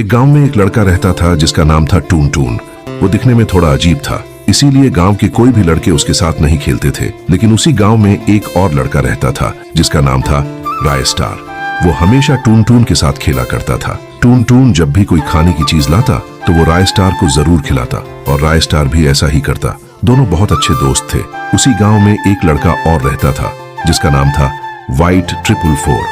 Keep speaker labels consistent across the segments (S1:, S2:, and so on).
S1: एक गांव में एक लड़का रहता था जिसका नाम था टून टून। वो दिखने में थोड़ा अजीब था, इसीलिए गांव के कोई भी लड़के उसके साथ नहीं खेलते थे। लेकिन उसी गांव में एक और लड़का रहता था जिसका नाम था राय स्टार। वो हमेशा टून टून के साथ खेला करता था। टून टून जब भी कोई खाने की चीज लाता तो वो राय स्टार को जरूर खिलाता और राय स्टार भी ऐसा ही करता। दोनों बहुत अच्छे दोस्त थे। उसी गांव में एक लड़का और रहता था जिसका नाम था व्हाइट 444।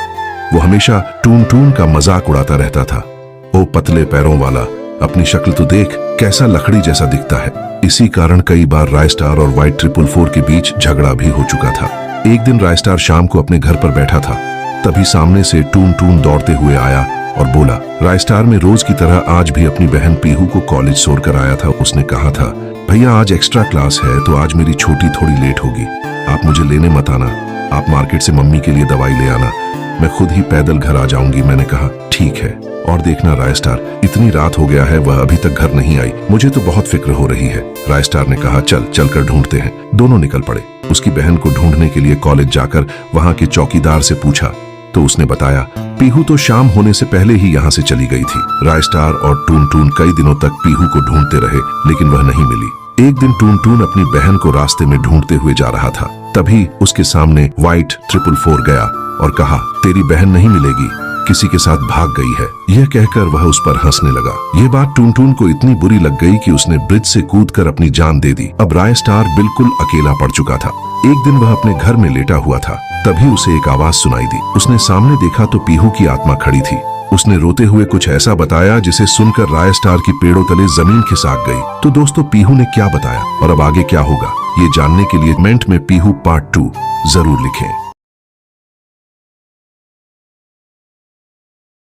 S1: वो हमेशा टून टून का मजाक उड़ाता रहता था। ओ पतले पैरों वाला, अपनी शक्ल तो देख, कैसा लकड़ी जैसा दिखता है। इसी कारण कई बार राय स्टार और व्हाइट 444 के बीच झगड़ा भी हो चुका था। एक दिन राय स्टार शाम को अपने घर पर बैठा था, तभी सामने से टून टून दौड़ते हुए आया और बोला। राय स्टार में रोज की तरह आज भी अपनी बहन पीहू को कॉलेज छोड़कर आया था। उसने कहा था, भैया आज एक्स्ट्रा क्लास है तो आज मेरी छोटी थोड़ी लेट होगी, आप मुझे लेने मत आना। आप मार्केट से मम्मी के लिए दवाई ले आना, मैं खुद ही पैदल घर आ जाऊंगी। मैंने कहा ठीक है। और देखना राय स्टार, इतनी रात हो गया है, वह अभी तक घर नहीं आई, मुझे तो बहुत फिक्र हो रही है। राय स्टार ने कहा चल कर ढूंढते हैं। दोनों निकल पड़े। उसकी बहन को ढूंढने के लिए कॉलेज जाकर वहां के चौकीदार से पूछा तो उसने बताया, पीहू तो शाम होने से पहले ही यहाँ से चली गई थी। राय स्टार और टून टून कई दिनों तक पीहू को ढूंढते रहे लेकिन वह नहीं मिली। एक दिन टून टून अपनी बहन को रास्ते में ढूंढते हुए जा रहा था, तभी उसके सामने व्हाइट 444 गया और कहा, तेरी बहन नहीं मिलेगी, किसी के साथ भाग गई है। यह कहकर वह उस पर हंसने लगा। यह बात टून टून को इतनी बुरी लग गई कि उसने ब्रिज से कूदकर अपनी जान दे दी। अब राय स्टार बिल्कुल अकेला पड़ चुका था। एक दिन वह अपने घर में लेटा हुआ था, तभी उसे एक आवाज सुनाई दी। उसने सामने देखा तो पीहू की आत्मा खड़ी थी। उसने रोते हुए कुछ ऐसा बताया जिसे सुनकर राय स्टार की पेड़ों तले जमीन खिसक गई। तो दोस्तों, पीहू ने क्या बताया और अब आगे क्या होगा, ये जानने के लिए कमेंट में पीहू पार्ट 2 जरूर लिखें।